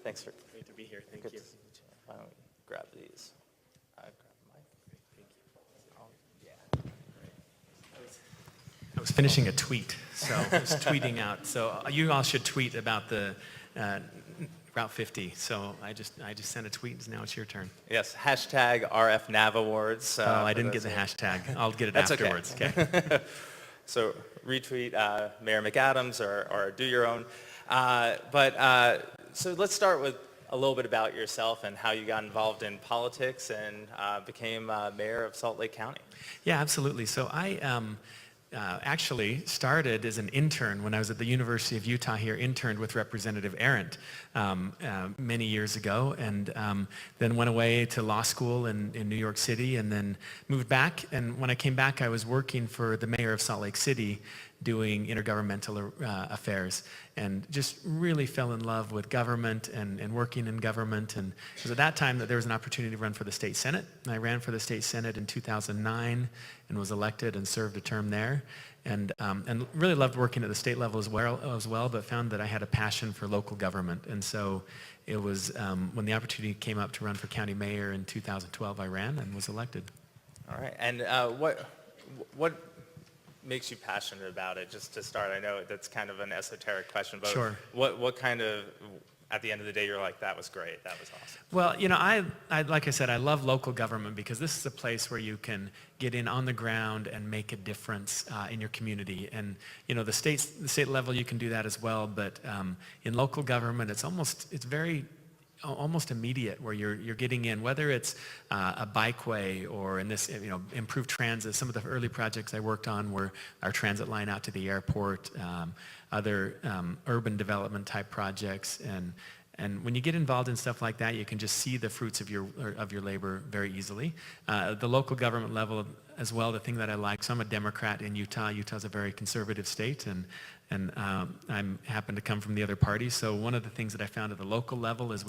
Thanks for Great to be here. Thank good you. to see you. Why don't we grab these? Grab the mic. Thank you. Oh, yeah. I was finishing a tweet, so I was tweeting out. So you all should tweet about the Route 50. So I just sent a tweet, and now it's your turn. Yes, hashtag RFNav Awards. I didn't get the hashtag. I'll get it That's afterwards. Okay. So retweet Mayor McAdams or do your own. So let's start with a little bit about yourself and how you got involved in politics and became mayor of Salt Lake County. Yeah, absolutely. So I actually started as an intern when I was at the University of Utah here, interned with Representative Arendt many years ago, and then went away to law school in New York City and then moved back. And when I came back, I was working for the mayor of Salt Lake City doing intergovernmental affairs, and just really fell in love with government and working in government. And it was at that time that there was an opportunity to run for the state senate. And I ran for the state senate in 2009 and was elected and served a term there. And really loved working at the state level as well, but found that I had a passion for local government. And so it was when the opportunity came up to run for county mayor in 2012, I ran and was elected. All right. And what makes you passionate about it? Just to start, I know that's kind of an esoteric question, but Sure. What kind of, at the end of the day, you're like, that was great, that was awesome? Well, I like I said, I love local government because this is a place where you can get in on the ground and make a difference in your community. And the state level, you can do that as well. But in local government, it's almost immediate, where you're getting in, whether it's a bikeway or in this, improved transit. Some of the early projects I worked on were our transit line out to the airport, other urban development type projects, and when you get involved in stuff like that, you can just see the fruits of your labor very easily. The local government level as well, the thing that I like, so I'm a Democrat in Utah. Utah's a very conservative state, and I happen to come from the other party. So one of the things that I found at the local level is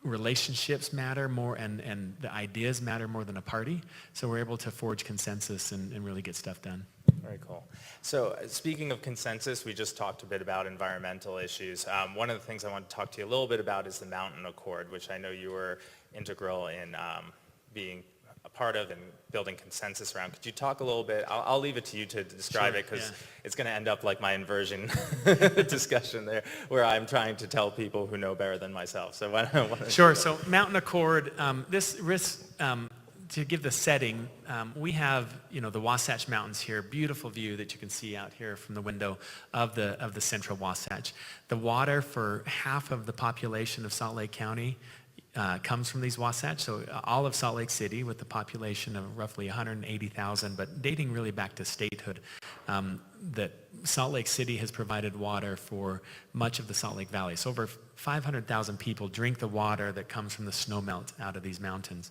relationships matter more, and the ideas matter more than a party. So we're able to forge consensus and really get stuff done. Very cool. So speaking of consensus, we just talked a bit about environmental issues. One of the things I want to talk to you a little bit about is the Mountain Accord, which I know you were integral in being a part of and building consensus around. Could you talk a little bit? I'll leave it to you to describe it, because it's going to end up like my inversion discussion there, where I'm trying to tell people who know better than myself. So why don't I Sure. So Mountain Accord, to give the setting, we have the Wasatch Mountains here, beautiful view that you can see out here from the window of the central Wasatch. The water for half of the population of Salt Lake County comes from these Wasatch. So all of Salt Lake City, with the population of roughly 180,000, but dating really back to statehood, that Salt Lake City has provided water for much of the Salt Lake Valley. So over 500,000 people drink the water that comes from the snowmelt out of these mountains.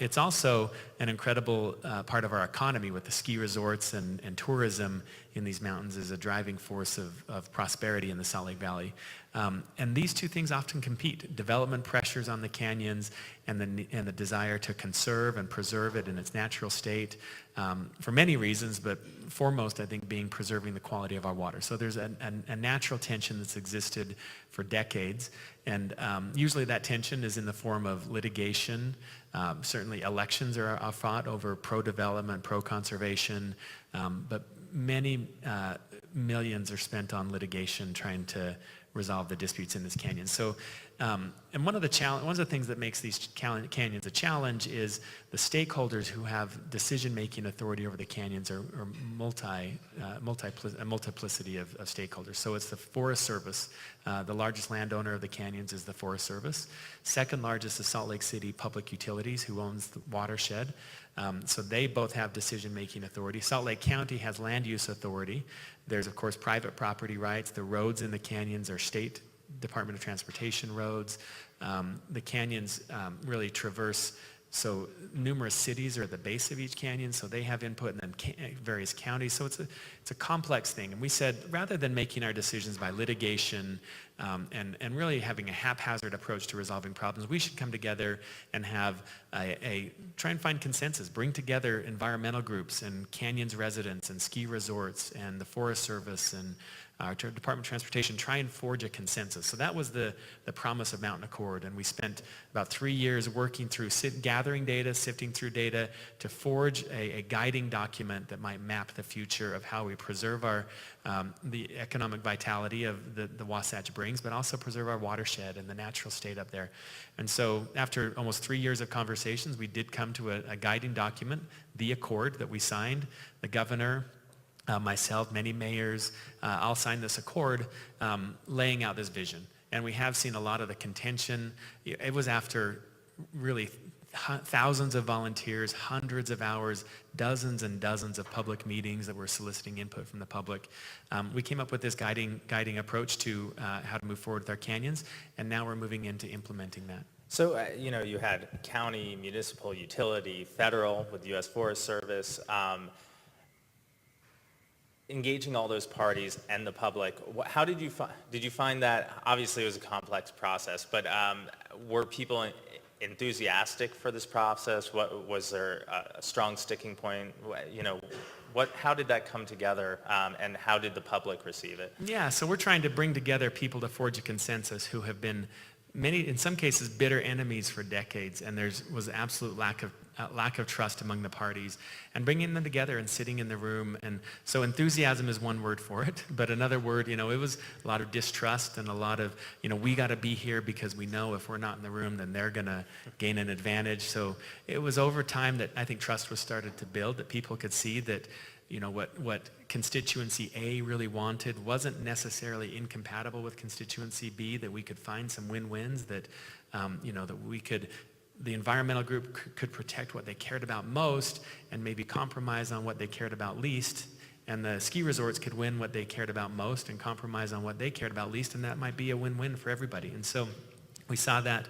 It's also an incredible part of our economy, with the ski resorts and tourism in these mountains is a driving force of prosperity in the Salt Lake Valley. And these two things often compete: development pressures on the canyons and the desire to conserve and preserve it in its natural state, for many reasons, but foremost, I think, being preserving the quality of our water. So there's a natural tension that's existed for decades, and usually that tension is in the form of litigation. Certainly elections are fought over pro-development, pro-conservation, but many millions are spent on litigation trying to resolve the disputes in this canyon. So, and one of the things that makes these canyons a challenge is the stakeholders who have decision-making authority over the canyons are a multiplicity of stakeholders. So it's the Forest Service. The largest landowner of the canyons is the Forest Service. Second largest is Salt Lake City Public Utilities, who owns the watershed. So they both have decision-making authority. Salt Lake County has land use authority. There's, of course, private property rights. The roads in the canyons are state Department of Transportation roads. The canyons really traverse, so numerous cities are at the base of each canyon, so they have input, and then various counties. So it's a complex thing. And we said, rather than making our decisions by litigation and really having a haphazard approach to resolving problems, we should come together and have try and find consensus, bring together environmental groups and canyons residents and ski resorts and the Forest Service and our Department of Transportation, try and forge a consensus. So that was the promise of Mountain Accord, and we spent about 3 years working through, gathering data, sifting through data to forge a guiding document that might map the future of how we preserve our the economic vitality of the Wasatch Brings, but also preserve our watershed and the natural state up there. And so after almost 3 years of conversations, we did come to a guiding document, the Accord that we signed. The governor, myself, many mayors, all signed this accord laying out this vision. And we have seen a lot of the contention. It was after really thousands of volunteers, hundreds of hours, dozens and dozens of public meetings that were soliciting input from the public. We came up with this guiding approach to how to move forward with our canyons, and now we're moving into implementing that. So, you had county, municipal, utility, federal with U.S. Forest Service, engaging all those parties and the public. How did you find that? Obviously, it was a complex process, but were people enthusiastic for this process? Was there a strong sticking point? How did that come together, and how did the public receive it? Yeah, so we're trying to bring together people to forge a consensus who have been in some cases, bitter enemies for decades, and there was absolute lack of trust among the parties, and bringing them together and sitting in the room. And so enthusiasm is one word for it, but another word, it was a lot of distrust and a lot of, we got to be here because we know if we're not in the room, then they're going to gain an advantage. So it was over time that I think trust was started to build, that people could see that what constituency A really wanted wasn't necessarily incompatible with constituency B, that we could find some win-wins, that the environmental group could protect what they cared about most and maybe compromise on what they cared about least, and the ski resorts could win what they cared about most and compromise on what they cared about least, and that might be a win-win for everybody. And so we saw that,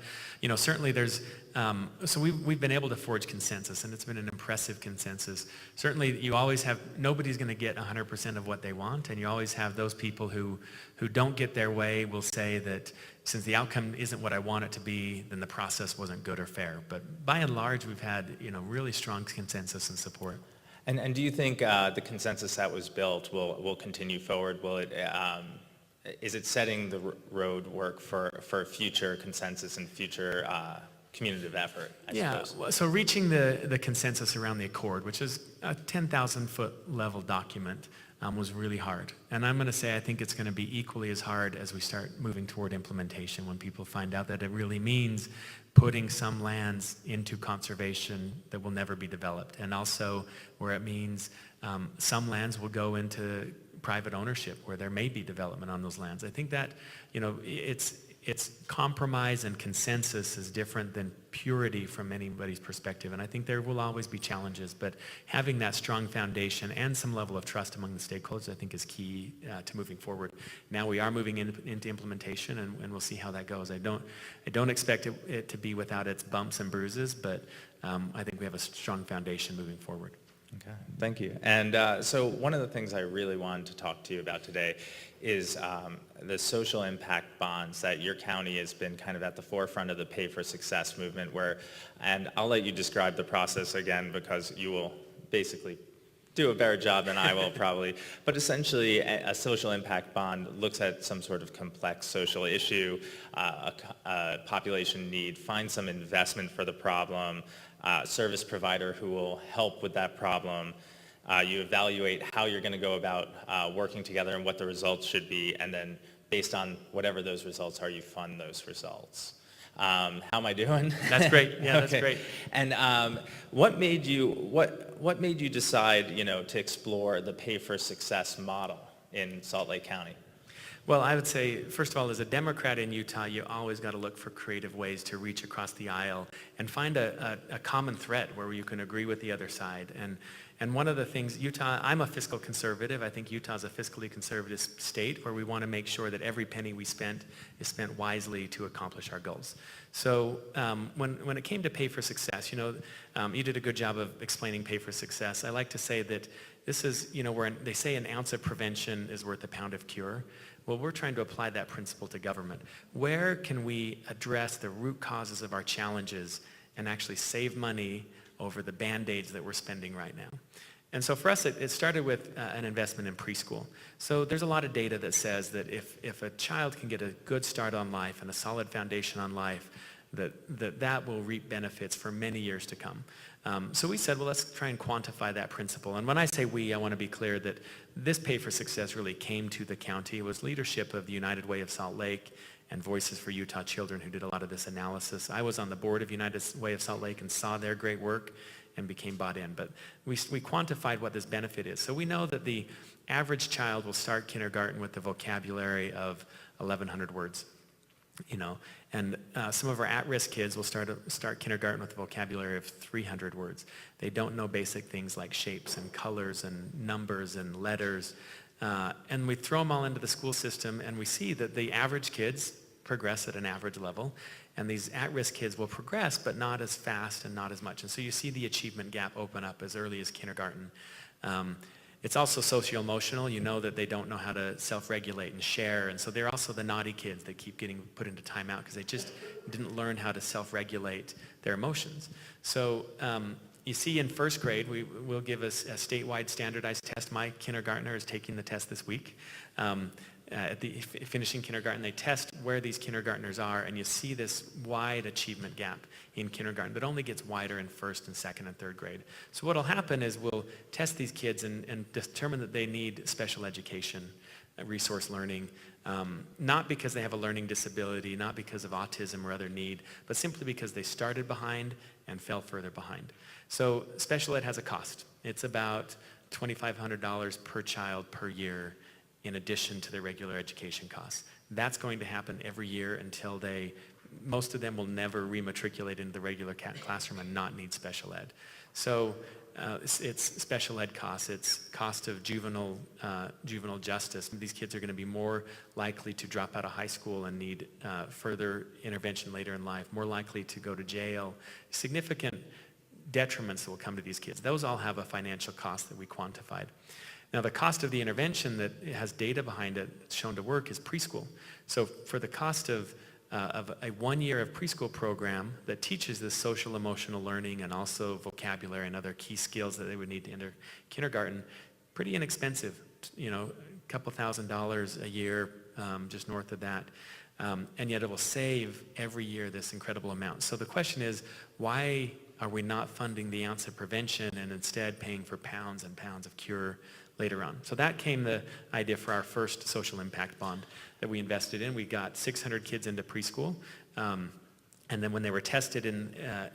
certainly there's, so we've been able to forge consensus, and it's been an impressive consensus. Certainly you always have, nobody's going to get 100% of what they want, and you always have those people who don't get their way will say that since the outcome isn't what I want it to be, then the process wasn't good or fair. But by and large, we've had, really strong consensus and support. And do you think the consensus that was built will continue forward? Will it? Is it setting the road work for future consensus and future communicative effort, I suppose? Yeah, so reaching the consensus around the Accord, which is a 10,000-foot level document, was really hard. And I'm going to say I think it's going to be equally as hard as we start moving toward implementation, when people find out that it really means putting some lands into conservation that will never be developed, and also where it means some lands will go into private ownership where there may be development on those lands. I think that, it's compromise and consensus is different than purity from anybody's perspective. And I think there will always be challenges, but having that strong foundation and some level of trust among the stakeholders, I think, is key to moving forward. Now we are moving into implementation, and we'll see how that goes. I don't expect it to be without its bumps and bruises, but I think we have a strong foundation moving forward. Okay, thank you. And so one of the things I really wanted to talk to you about today is the social impact bonds that your county has been kind of at the forefront of the Pay for Success movement, and I'll let you describe the process again because you will basically do a better job than I will probably, but essentially a social impact bond looks at some sort of complex social issue, a population need, find some investment for the problem, service provider who will help with that problem. You evaluate how you're going to go about working together and what the results should be, and then based on whatever those results are, you fund those results. How am I doing? That's great. Yeah, okay. That's great. And what made you decide, to explore the Pay for Success model in Salt Lake County? Well, I would say, first of all, as a Democrat in Utah, you always got to look for creative ways to reach across the aisle and find a common thread where you can agree with the other side. And one of the things, Utah, I'm a fiscal conservative. I think Utah's a fiscally conservative state where we want to make sure that every penny we spent is spent wisely to accomplish our goals. So when it came to Pay for Success, you did a good job of explaining Pay for Success. I like to say that this is, where they say an ounce of prevention is worth a pound of cure. Well, we're trying to apply that principle to government. Where can we address the root causes of our challenges and actually save money over the Band-Aids that we're spending right now. And so for us, it started with an investment in preschool. So there's a lot of data that says that if a child can get a good start on life and a solid foundation on life, that will reap benefits for many years to come. So we said, well, let's try and quantify that principle. And when I say we, I want to be clear that this Pay for Success really came to the county. It was leadership of the United Way of Salt Lake and Voices for Utah Children who did a lot of this analysis. I was on the board of United Way of Salt Lake and saw their great work and became bought in. But we quantified what this benefit is. So we know that the average child will start kindergarten with the vocabulary of 1,100 words. And some of our at-risk kids will start kindergarten with a vocabulary of 300 words. They don't know basic things like shapes and colors and numbers and letters. And we throw them all into the school system, and we see that the average kids progress at an average level, and these at-risk kids will progress, but not as fast and not as much. And so you see the achievement gap open up as early as kindergarten. It's also socio-emotional. You know that they don't know how to self-regulate and share. And so they're also the naughty kids that keep getting put into timeout because they just didn't learn how to self-regulate their emotions. So you see in first grade, we'll give us a statewide standardized test. My kindergartner is taking the test this week. At the finishing kindergarten, they test where these kindergartners are, and you see this wide achievement gap in kindergarten that only gets wider in first and second and third grade. So what will happen is we'll test these kids and determine that they need special education, resource learning, not because they have a learning disability, not because of autism or other need, but simply because they started behind and fell further behind. So special ed has a cost. It's about $2,500 per child per year in addition to their regular education costs. That's going to happen every year until most of them will never rematriculate into the regular classroom and not need special ed. So it's special ed costs, it's cost of juvenile justice. These kids are going to be more likely to drop out of high school and need further intervention later in life, more likely to go to jail, significant detriments that will come to these kids. Those all have a financial cost that we quantified. Now, the cost of the intervention that has data behind it shown to work is preschool. So for the cost of a 1 year of preschool program that teaches this social emotional learning and also vocabulary and other key skills that they would need to enter kindergarten, pretty inexpensive, a couple $1,000s a year, just north of that. And yet it will save every year this incredible amount. So the question is, why are we not funding the ounce of prevention and instead paying for pounds and pounds of cure later on? So that came the idea for our first social impact bond that we invested in. We got 600 kids into preschool. And then when they were tested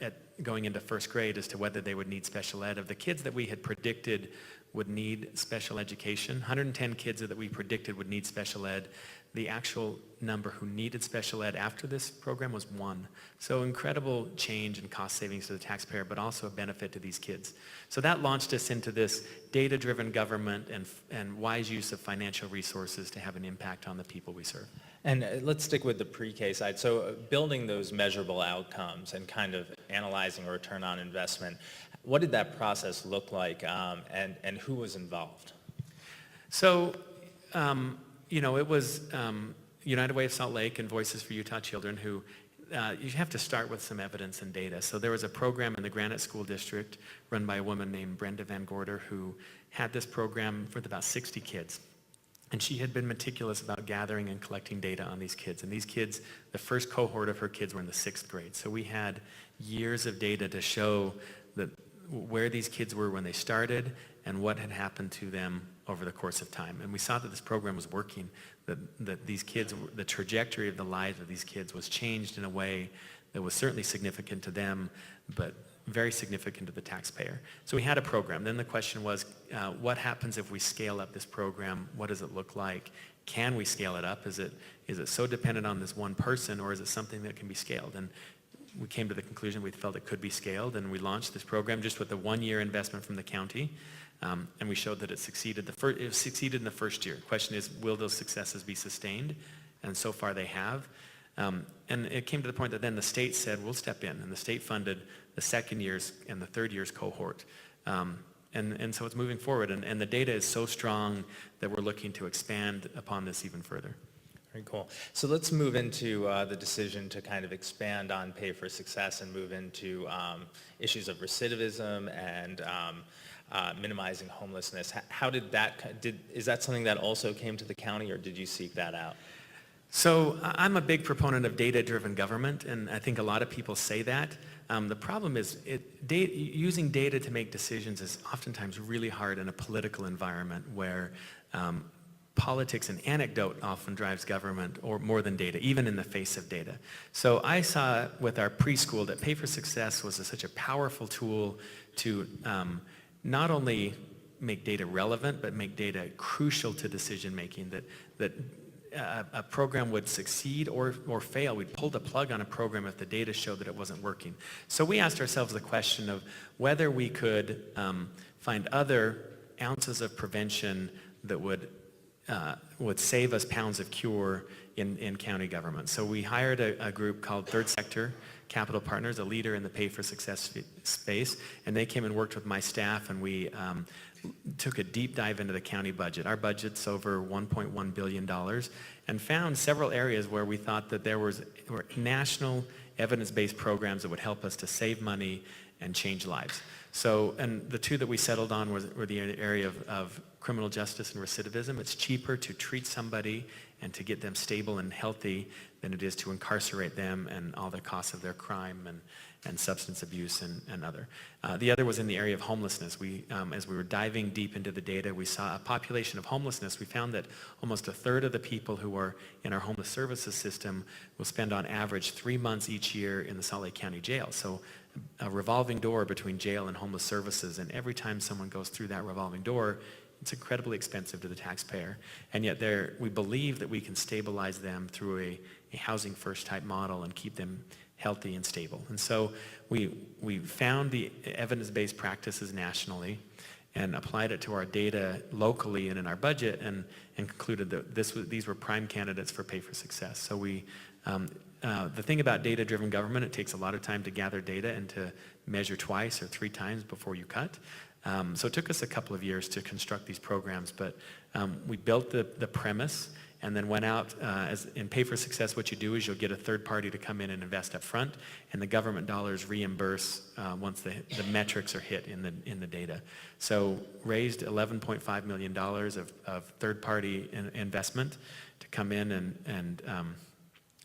at going into first grade as to whether they would need special ed, of the kids that we had predicted would need special education, 110 kids that we predicted would need special ed, the actual number who needed special ed after this program was 1. So incredible change and cost savings to the taxpayer, but also a benefit to these kids. So that launched us into this data-driven government and wise use of financial resources to have an impact on the people we serve. And let's stick with the pre-K side. So building those measurable outcomes and kind of analyzing a return on investment, what did that process look like, and who was involved? So, it was United Way of Salt Lake and Voices for Utah Children who, you have to start with some evidence and data. So there was a program in the Granite School District run by a woman named Brenda Van Gorder who had this program with about 60 kids. And she had been meticulous about gathering and collecting data on these kids. And these kids, the first cohort of her kids were in the 6th grade. So we had years of data to show where these kids were when they started and what had happened to them over the course of time. And we saw that this program was working, that these kids, the trajectory of the lives of these kids was changed in a way that was certainly significant to them, but very significant to the taxpayer. So we had a program. Then the question was, what happens if we scale up this program? What does it look like? Can we scale it up? Is it so dependent on this one person, or is it something that can be scaled? And we came to the conclusion we felt it could be scaled, and we launched this program just with a 1-year investment from the county. And we showed that it succeeded. It succeeded in the first year. The question is, will those successes be sustained? And so far they have. And it came to the point that then the state said, we'll step in. And the state funded the 2nd year's and the 3rd year's cohort. And so it's moving forward. And the data is so strong that we're looking to expand upon this even further. Very cool. So let's move into the decision to kind of expand on Pay for Success and move into issues of recidivism and minimizing homelessness. How did that, is that something that also came to the county, or did you seek that out? So I'm a big proponent of data-driven government, and I think a lot of people say that. The problem is using data to make decisions is oftentimes really hard in a political environment where politics and anecdote often drives government, or more than data, even in the face of data. So I saw with our preschool that Pay for Success was such a powerful tool to not only make data relevant, but make data crucial to decision making, that a program would succeed or fail. We'd pull the plug on a program if the data showed that it wasn't working. So we asked ourselves the question of whether we could find other ounces of prevention that would save us pounds of cure in county government. So we hired a group called Third Sector Capital Partners, a leader in the Pay for Success space, and they came and worked with my staff, and we took a deep dive into the county budget. Our budget's over $1.1 billion, and found several areas where we thought that there were national evidence-based programs that would help us to save money and change lives. So, and the two that we settled on were the area of criminal justice and recidivism. It's cheaper to treat somebody and to get them stable and healthy than it is to incarcerate them and all the costs of their crime and substance abuse and other. The other was in the area of homelessness. As we were diving deep into the data, we saw a population of homelessness. We found that almost a third of the people who are in our homeless services system will spend on average 3 months each year in the Salt Lake County Jail. So a revolving door between jail and homeless services, and every time someone goes through that revolving door, it's incredibly expensive to the taxpayer. And yet we believe that we can stabilize them through a housing first type model and keep them healthy and stable. And so we found the evidence-based practices nationally and applied it to our data locally and in our budget, and concluded that these were prime candidates for Pay for Success. So the thing about data-driven government, it takes a lot of time to gather data and to measure twice or 3 times before you cut. So it took us a couple of years to construct these programs, but we built the premise and then went out. As in Pay for Success, what you do is you'll get a third party to come in and invest up front, and the government dollars reimburse once the metrics are hit in the data. So raised $11.5 million of third party investment to come in and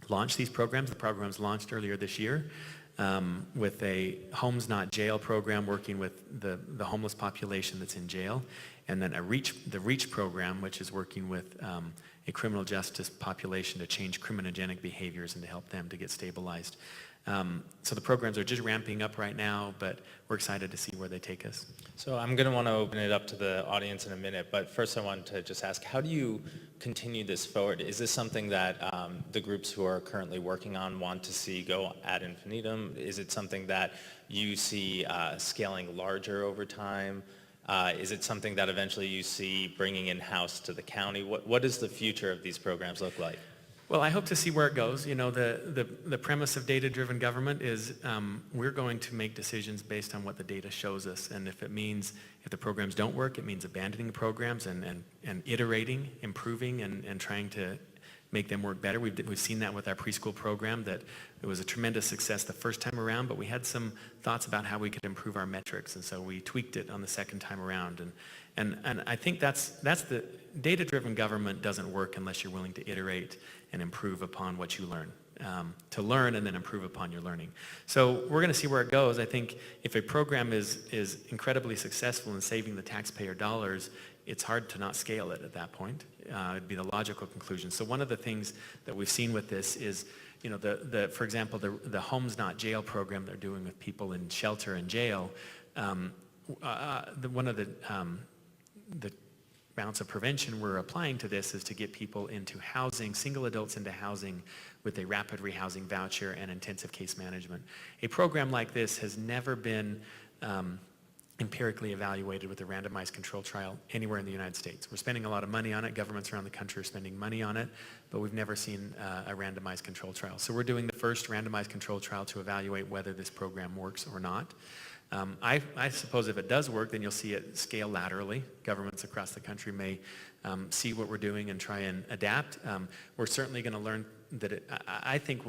launch these programs. The programs launched earlier this year with a Homes Not Jail program working with the homeless population that's in jail, and then the REACH program, which is working with a criminal justice population to change criminogenic behaviors and to help them to get stabilized. So the programs are just ramping up right now, but we're excited to see where they take us. So I'm going to want to open it up to the audience in a minute, but first I want to just ask, how do you continue this forward? Is this something that the groups who are currently working on want to see go ad infinitum? Is it something that you see scaling larger over time? Is it something that eventually you see bringing in-house to the county? What does the future of these programs look like? Well, I hope to see where it goes. You know, the premise of data-driven government is we're going to make decisions based on what the data shows us. And if the programs don't work, it means abandoning the programs and iterating, improving, and trying to make them work better. We've seen that with our preschool program, that it was a tremendous success the first time around, but we had some thoughts about how we could improve our metrics, and so we tweaked it on the second time around. And I think that's the data-driven government doesn't work unless you're willing to iterate and improve upon what you learn, to learn and then improve upon your learning. So we're going to see where it goes. I think if a program is incredibly successful in saving the taxpayer dollars, it's hard to not scale it at that point. It'd be the logical conclusion. So one of the things that we've seen with this is, you know, for example, the Homes Not Jail program they're doing with people in shelter and jail. One of the amounts of prevention we're applying to this is to get people into housing, single adults into housing with a rapid rehousing voucher and intensive case management. A program like this has never been empirically evaluated with a randomized control trial anywhere in the United States. We're spending a lot of money on it. Governments around the country are spending money on it, but we've never seen a randomized control trial. So we're doing the first randomized control trial to evaluate whether this program works or not. I suppose if it does work, then you'll see it scale laterally. Governments across the country may see what we're doing and try and adapt. We're certainly going to learn that I think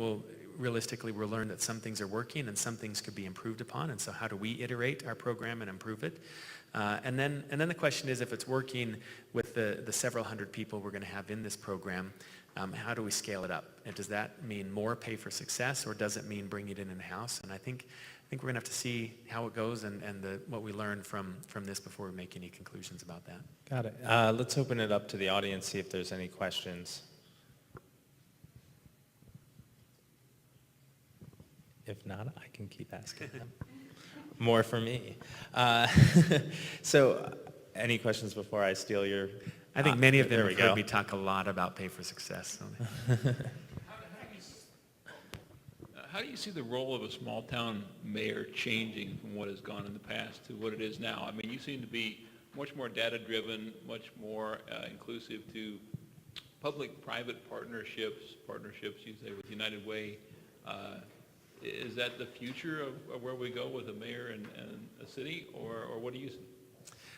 realistically we'll learn that some things are working and some things could be improved upon. And so how do we iterate our program and improve it? And then the question is, if it's working with the several hundred people we're going to have in this program, how do we scale it up? And does that mean more pay for success, or does it mean bring it in-house? And I think we're going to have to see how it goes and what we learn from this before we make any conclusions about that. Got it. Let's open it up to the audience, see if there's any questions. If not, I can keep asking them. More for me. So, any questions before I steal your... I think many of them there have we heard go. me talk a lot about pay for success. So. How do you see the role of a small town mayor changing from what has gone in the past to what it is now? I mean, you seem to be much more data-driven, much more inclusive to public-private partnerships, you say with United Way. Is that the future of where we go with a mayor and a city, or what do you see?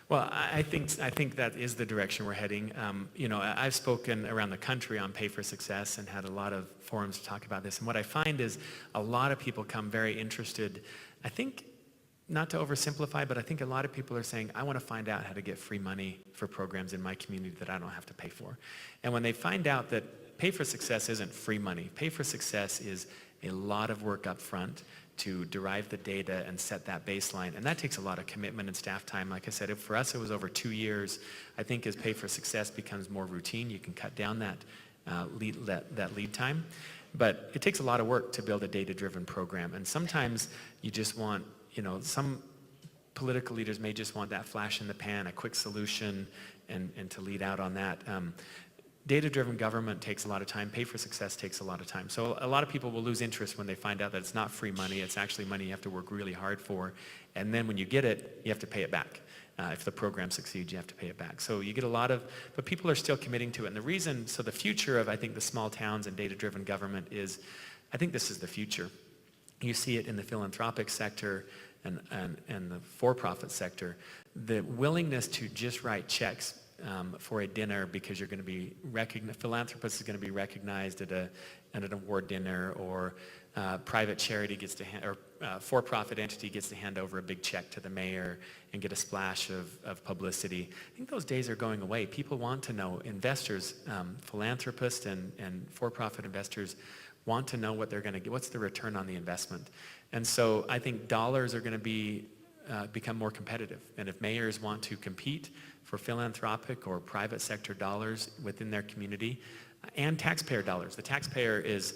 Well, I think that is the direction we're heading. I've spoken around the country on Pay for Success and had a lot of forums to talk about this. And what I find is a lot of people come very interested. I think, not to oversimplify, but I think a lot of people are saying, I want to find out how to get free money for programs in my community that I don't have to pay for. And when they find out that Pay for Success isn't free money, Pay for Success is a lot of work up front to derive the data and set that baseline. And that takes a lot of commitment and staff time. Like I said, for us, it was over 2 years. I think as Pay for Success becomes more routine, you can cut down that lead time. But it takes a lot of work to build a data-driven program. And sometimes you just want, some political leaders may just want that flash in the pan, a quick solution, and to lead out on that. Data-driven government takes a lot of time. Pay for Success takes a lot of time. So a lot of people will lose interest when they find out that it's not free money. It's actually money you have to work really hard for. And then when you get it, you have to pay it back. If the program succeeds, you have to pay it back. So you get but people are still committing to it. And the reason, so the future of, I think, the small towns and data-driven government is, I think this is the future. You see it in the philanthropic sector and the for-profit sector. The willingness to just write checks for a dinner because you're going to be philanthropist is going to be recognized at an award dinner, or private charity gets to or for-profit entity gets to hand over a big check to the mayor and get a splash of publicity. I think those days are going away. People want to know, investors, philanthropists and for-profit investors want to know what they're going to get, what's the return on the investment. And so I think dollars are going to become more competitive. And if mayors want to compete for philanthropic or private sector dollars within their community, and taxpayer dollars. The taxpayer is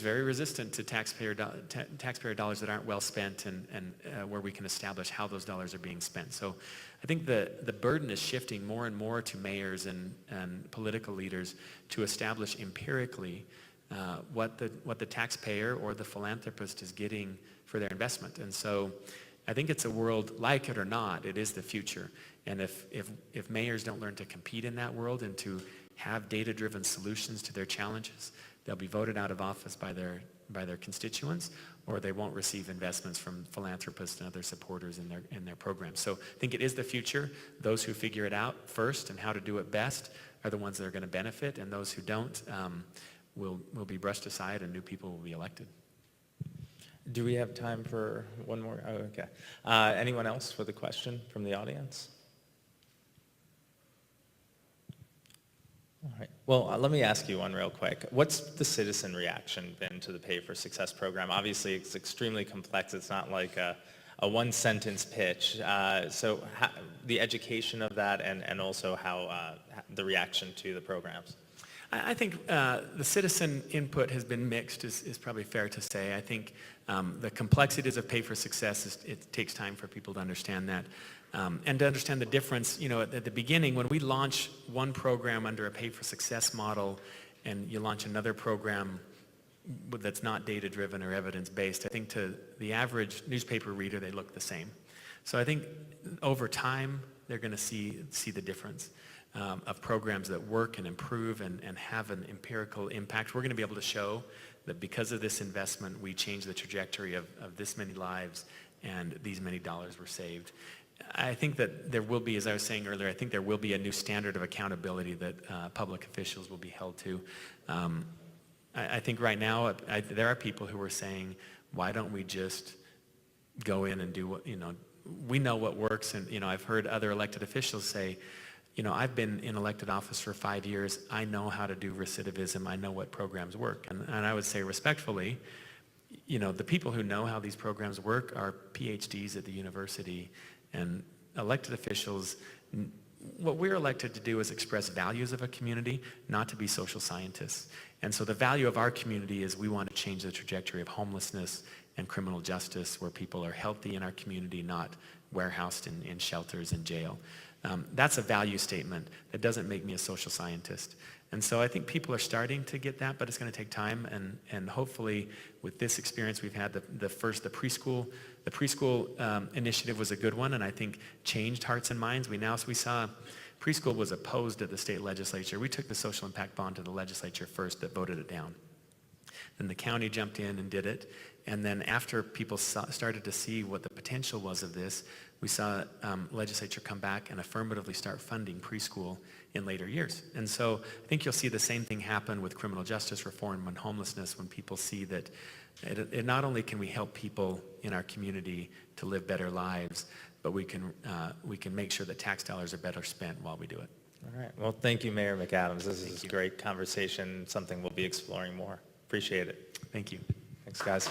very resistant to taxpayer dollars that aren't well spent, and where we can establish how those dollars are being spent. So I think the burden is shifting more and more to mayors and political leaders to establish empirically what the taxpayer or the philanthropist is getting for their investment. And so I think it's a world, like it or not, it is the future. And if mayors don't learn to compete in that world and to have data-driven solutions to their challenges, they'll be voted out of office by their constituents, or they won't receive investments from philanthropists and other supporters in their programs. So I think it is the future. Those who figure it out first and how to do it best are the ones that are going to benefit, and those who don't will be brushed aside, and new people will be elected. Do we have time for one more? Oh, okay. Anyone else with a question from the audience? All right. Well, let me ask you one real quick. What's the citizen reaction been to the Pay for Success program? Obviously, it's extremely complex. It's not like a one-sentence pitch. So the education of that, and also how the reaction to the programs. I think the citizen input has been mixed, is probably fair to say. I think the complexities of Pay for Success, it takes time for people to understand that. And to understand the difference, at the beginning, when we launch one program under a Pay for Success model, and you launch another program that's not data-driven or evidence-based, I think to the average newspaper reader, they look the same. So I think over time, they're going to see the difference of programs that work and improve and have an empirical impact. We're going to be able to show that because of this investment, we changed the trajectory of this many lives and these many dollars were saved. I think that there will be, as I was saying earlier, I think there will be a new standard of accountability that public officials will be held to. I think right now there are people who are saying, why don't we just go in and do what, we know what works. And, I've heard other elected officials say, I've been in elected office for 5 years. I know how to do recidivism. I know what programs work. And I would say respectfully, the people who know how these programs work are PhDs at the university, and elected officials. What we're elected to do is express values of a community, not to be social scientists. And so the value of our community is we want to change the trajectory of homelessness and criminal justice, where people are healthy in our community, not warehoused in shelters and jail. That's a value statement. That doesn't make me a social scientist. And so I think people are starting to get that, but it's going to take time. And hopefully with this experience we've had, the preschool initiative was a good one, and I think changed hearts and minds. We saw preschool was opposed at the state legislature. We took the social impact bond to the legislature first, that voted it down. Then the county jumped in and did it. And then after people started to see what the potential was of this, we saw legislature come back and affirmatively start funding preschool in later years. And so I think you'll see the same thing happen with criminal justice reform and homelessness, when people see that it not only can we help people in our community to live better lives, but we can make sure that tax dollars are better spent while we do it. All right. Well, thank you, Mayor McAdams. This is a great conversation, something we'll be exploring more. Appreciate it. Thank you. Thanks, guys.